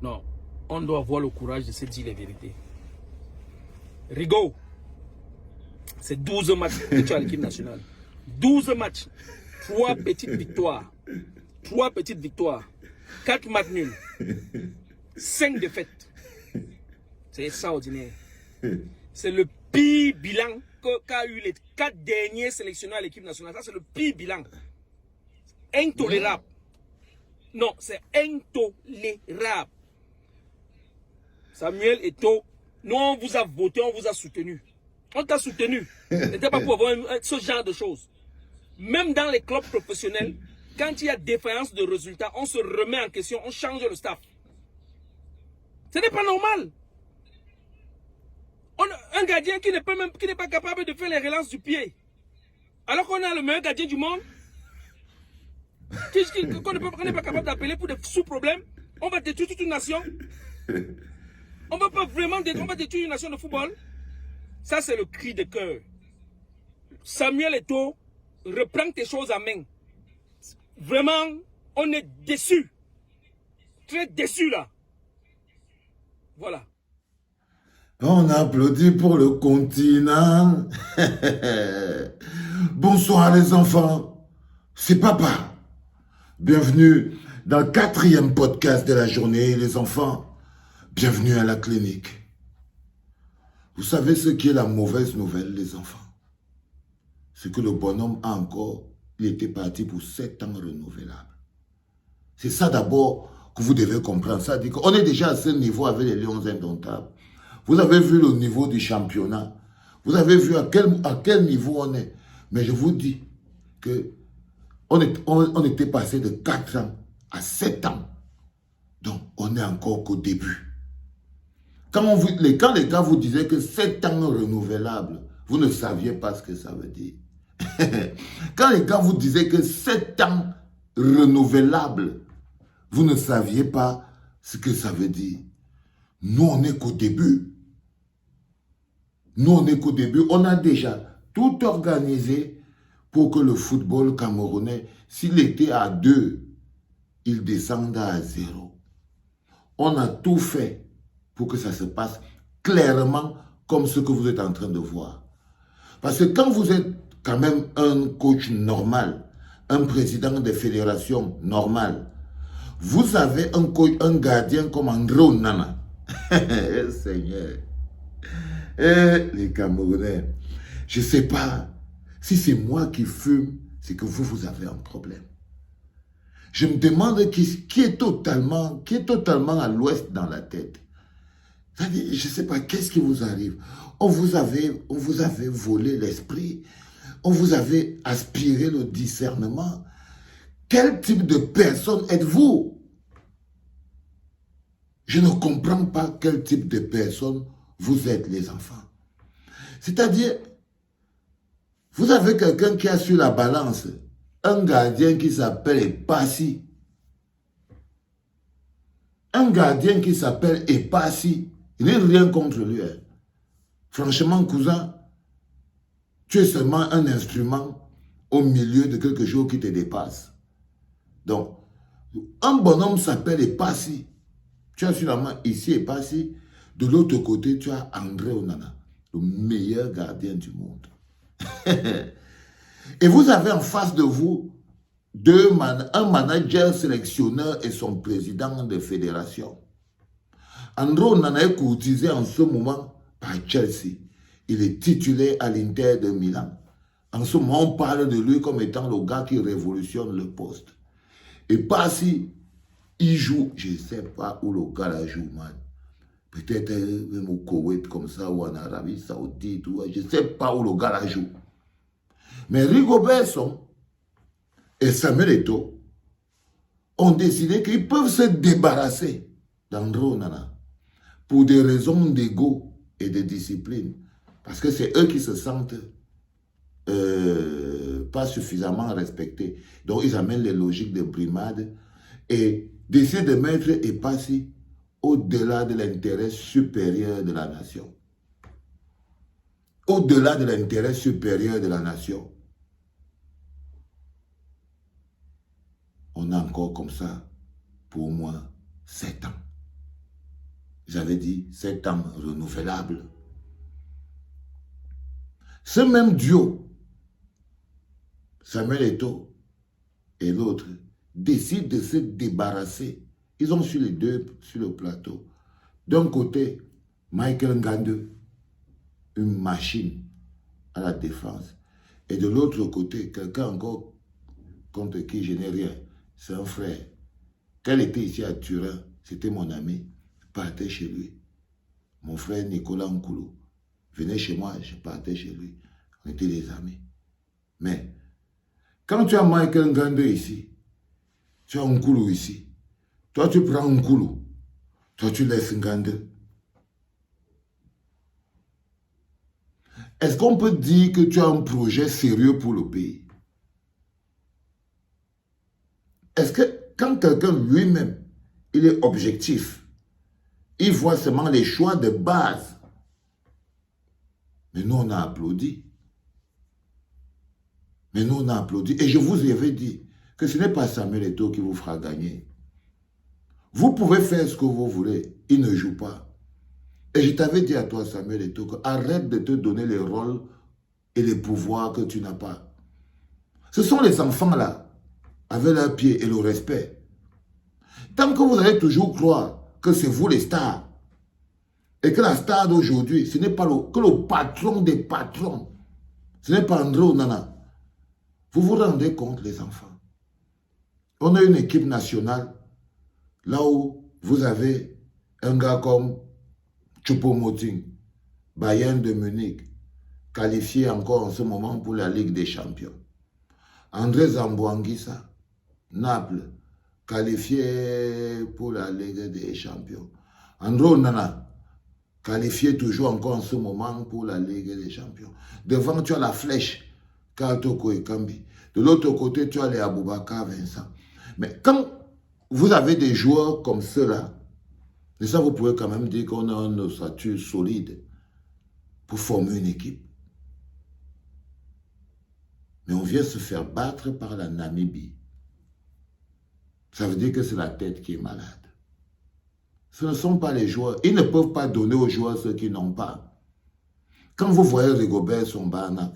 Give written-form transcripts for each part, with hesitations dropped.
Non, on doit avoir le courage de se dire les vérités. Rigaud, c'est 12 matchs que tu as à l'équipe nationale. 12 matchs, 3 petites victoires. 3 petites victoires. 4 matchs nuls. 5 défaites. C'est extraordinaire. C'est le pire bilan qu'a eu les 4 derniers sélectionnés à l'équipe nationale. Ça, c'est le pire bilan. Intolérable. Non, c'est intolérable. Samuel Eto'o, nous, on vous a voté, on vous a soutenu. On t'a soutenu. Ce n'était pas pour avoir ce genre de choses. Même dans les clubs professionnels, quand il y a défaillance de résultats, on se remet en question, on change le staff. Ce n'est pas normal. Un gardien qui n'est pas capable de faire les relances du pied. Alors qu'on a le meilleur gardien du monde, qu'on n'est pas capable d'appeler pour des sous-problèmes, on va détruire toute une nation. On va pas vraiment détruire une nation de football. Ça, c'est le cri de cœur. Samuel Eto'o, reprends tes choses en main. Vraiment, on est déçus. Très déçus là. Voilà. On applaudit pour le continent. Bonsoir les enfants. C'est papa. Bienvenue dans le 4e podcast de la journée, les enfants. Bienvenue à la clinique. Vous savez ce qui est la mauvaise nouvelle, les enfants? C'est que le bonhomme a encore, il était parti pour 7 ans renouvelables. C'est ça d'abord que vous devez comprendre. Ça dit qu'on est déjà à ce niveau avec les Lions indomptables. Vous avez vu le niveau du championnat. Vous avez vu à quel niveau on est. Mais je vous dis que on était passé de 4 ans à 7 ans. Donc, on est encore qu'au début. Quand les gars vous disaient que 7 ans renouvelables, vous ne saviez pas ce que ça veut dire. Quand les gars vous disaient que 7 ans renouvelables, vous ne saviez pas ce que ça veut dire. Nous, on n'est qu'au début. Nous, on n'est qu'au début. On a déjà tout organisé pour que le football camerounais, s'il était à 2, il descende à 0. On a tout fait pour que ça se passe clairement comme ce que vous êtes en train de voir. Parce que quand vous êtes quand même un coach normal, un président de fédération normal, vous avez un gardien comme André Onana. Seigneur. Les Camerounais, je ne sais pas si c'est moi qui fume, c'est que vous avez un problème. Je me demande qui est totalement à l'ouest dans la tête. Je ne sais pas, qu'est-ce qui vous arrive? On vous avait volé l'esprit. On vous avait aspiré le discernement. Quel type de personne êtes-vous? Je ne comprends pas quel type de personne vous êtes, les enfants. C'est-à-dire, vous avez quelqu'un qui a sur la balance un gardien qui s'appelle Epassi. Un gardien qui s'appelle Epassi. Il n'est rien contre lui. Hein. Franchement, cousin, tu es seulement un instrument au milieu de quelque chose qui te dépasse. Donc, un bonhomme s'appelle Epassi. Tu as sur la main ici Epassi. De l'autre côté, tu as André Onana, le meilleur gardien du monde. Et vous avez en face de vous un manager sélectionneur et son président de fédération. André Onana est courtisé en ce moment par Chelsea. Il est titulaire à l'Inter de Milan. En ce moment, on parle de lui comme étant le gars qui révolutionne le poste. Et pas si il joue, je ne sais pas où le gars la joue, man. Peut-être même au Koweït comme ça, ou en Arabie Saoudite, ou je ne sais pas où le gars la joue. Mais Rigobert Song et Samuel Eto'o ont décidé qu'ils peuvent se débarrasser d'André Onana pour des raisons d'ego et de discipline. Parce que c'est eux qui se sentent pas suffisamment respectés. Donc ils amènent les logiques de brimade et décident de mettre Epassi au-delà de l'intérêt supérieur de la nation. Au-delà de l'intérêt supérieur de la nation. On a encore comme ça, pour moi, 7 ans. Ils avaient dit 7 ans renouvelables. Ce même duo, Samuel Eto'o et l'autre, décident de se débarrasser. Ils ont su les deux sur le plateau. D'un côté, Michael Ngande, une machine à la défense. Et de l'autre côté, quelqu'un encore contre qui je n'ai rien. C'est un frère. Quand il était ici à Turin, c'était mon ami. Je partais chez lui. Mon frère Nicolas Nkoulou venait chez moi, je partais chez lui. On était des amis. Mais quand tu as Michael Ngande ici, tu as Nkoulou ici. Toi, tu prends Nkoulou. Toi, tu laisses Ngande. Est-ce qu'on peut dire que tu as un projet sérieux pour le pays? Est-ce que quand quelqu'un lui-même, il est objectif, il voit seulement les choix de base? Mais nous, on a applaudi. Mais nous, on a applaudi. Et je vous avais dit que ce n'est pas Samuel Eto'o qui vous fera gagner. Vous pouvez faire ce que vous voulez. Il ne joue pas. Et je t'avais dit à toi, Samuel Eto'o, arrête de te donner les rôles et les pouvoirs que tu n'as pas. Ce sont les enfants là, avec leurs pieds et le respect. Tant que vous allez toujours croire que c'est vous les stars, et que la star d'aujourd'hui, ce n'est pas que le patron des patrons, ce n'est pas André Onana, vous vous rendez compte, les enfants? On a une équipe nationale, là où vous avez un gars comme Choupo-Moting, Bayern de Munich, qualifié encore en ce moment pour la Ligue des Champions. André Zamboanguissa, Naples, qualifié pour la Ligue des Champions. André Onana, qualifié toujours encore en ce moment pour la Ligue des Champions. Devant, tu as la flèche, Karl Toko Ekambi. De l'autre côté, tu as les Aboubakar Vincent. Mais quand vous avez des joueurs comme ceux-là, et ça, vous pouvez quand même dire qu'on a une ossature solide pour former une équipe. Mais on vient se faire battre par la Namibie. Ça veut dire que c'est la tête qui est malade. Ce ne sont pas les joueurs. Ils ne peuvent pas donner aux joueurs ce qu'ils n'ont pas. Quand vous voyez Rigobert Song-Barnak,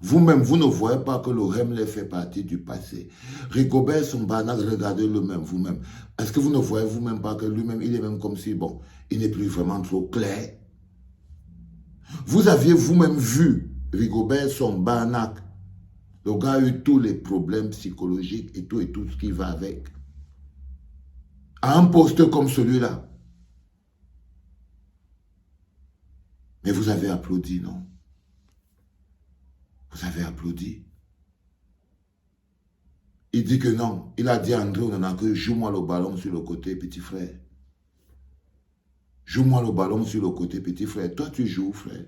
vous-même, vous ne voyez pas que le Remle fait partie du passé. Rigobert Song-Barnak, regardez-le même vous-même. Est-ce que vous ne voyez vous-même pas que lui-même, il est même comme si, bon, il n'est plus vraiment trop clair? Vous aviez vous-même vu Rigobert Song-Barnak. Le gars a eu tous les problèmes psychologiques et tout ce qui va avec. À un poste comme celui-là. Mais vous avez applaudi, non? Vous avez applaudi. Il dit que non. Il a dit à André Onana que joue-moi le ballon sur le côté, petit frère. Joue-moi le ballon sur le côté, petit frère. Toi, tu joues, frère.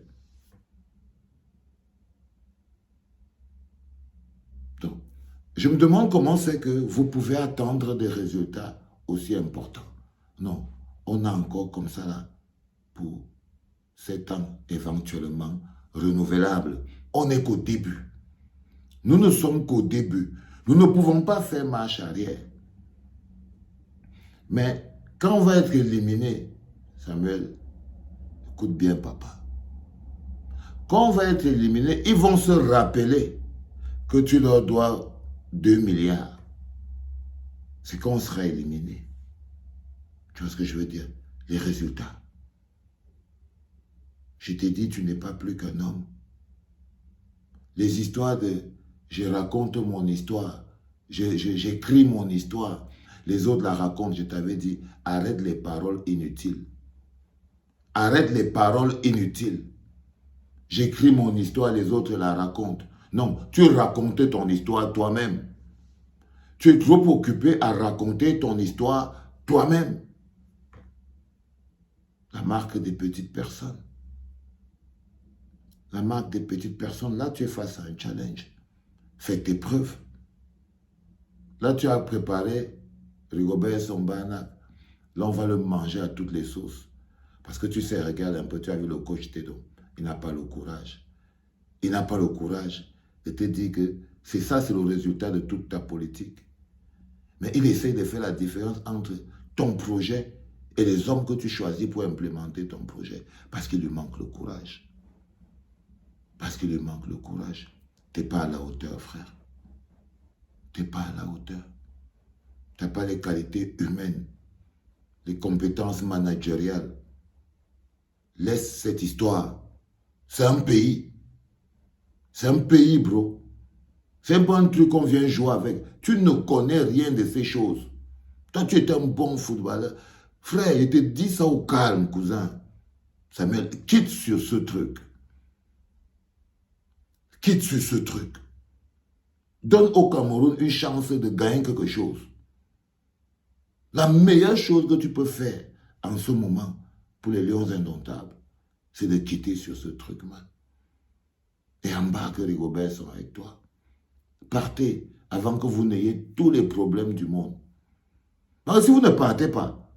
Donc, je me demande comment c'est que vous pouvez attendre des résultats aussi importants. Non, on a encore comme ça là, pour 7 ans éventuellement renouvelables. On n'est qu'au début. Nous ne sommes qu'au début. Nous ne pouvons pas faire marche arrière. Mais quand on va être éliminé, Samuel, écoute bien papa. Quand on va être éliminé, ils vont se rappeler que tu leur dois 2 milliards. C'est qu'on sera éliminé. Tu vois ce que je veux dire? Les résultats. Je t'ai dit, tu n'es pas plus qu'un homme. Les histoires de je raconte mon histoire, j'écris mon histoire, les autres la racontent, je t'avais dit, arrête les paroles inutiles. Arrête les paroles inutiles. J'écris mon histoire, les autres la racontent. Non, tu racontes ton histoire toi-même. Tu es trop occupé à raconter ton histoire toi-même. La marque des petites personnes. La marque des petites personnes, là tu es face à un challenge. Fais tes preuves. Là tu as préparé Rigobert Song-Barnak. Là on va le manger à toutes les sauces. Parce que tu sais, regarde un peu, tu as vu le coach Tedo. Il n'a pas le courage. Il n'a pas le courage de te dire que c'est ça, c'est le résultat de toute ta politique. Mais il essaie de faire la différence entre ton projet et les hommes que tu choisis pour implémenter ton projet, parce qu'il lui manque le courage. Parce qu'il lui manque le courage. Tu n'es pas à la hauteur, frère. Tu n'es pas à la hauteur. Tu n'as pas les qualités humaines, les compétences managériales. Laisse cette histoire. C'est un pays. C'est un pays, bro. C'est pas un truc qu'on vient jouer avec. Tu ne connais rien de ces choses. Toi, tu es un bon footballeur. Frère, il te dit ça au calme, cousin. Samuel, quitte sur ce truc. Quitte sur ce truc. Donne au Cameroun une chance de gagner quelque chose. La meilleure chose que tu peux faire en ce moment pour les Lions indomptables, c'est de quitter sur ce truc, man. Et embarque Rigobert sont avec toi. Partez avant que vous n'ayez tous les problèmes du monde. Alors, si vous ne partez pas,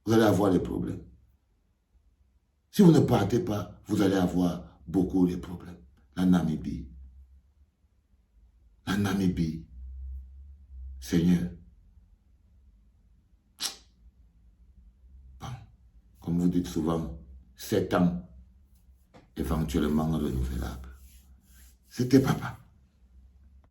vous allez avoir les problèmes. Si vous ne partez pas, vous allez avoir beaucoup de problèmes. La Namibie. La Namibie. Seigneur. Bon, comme vous dites souvent, 7 ans, éventuellement renouvelable. C'était papa.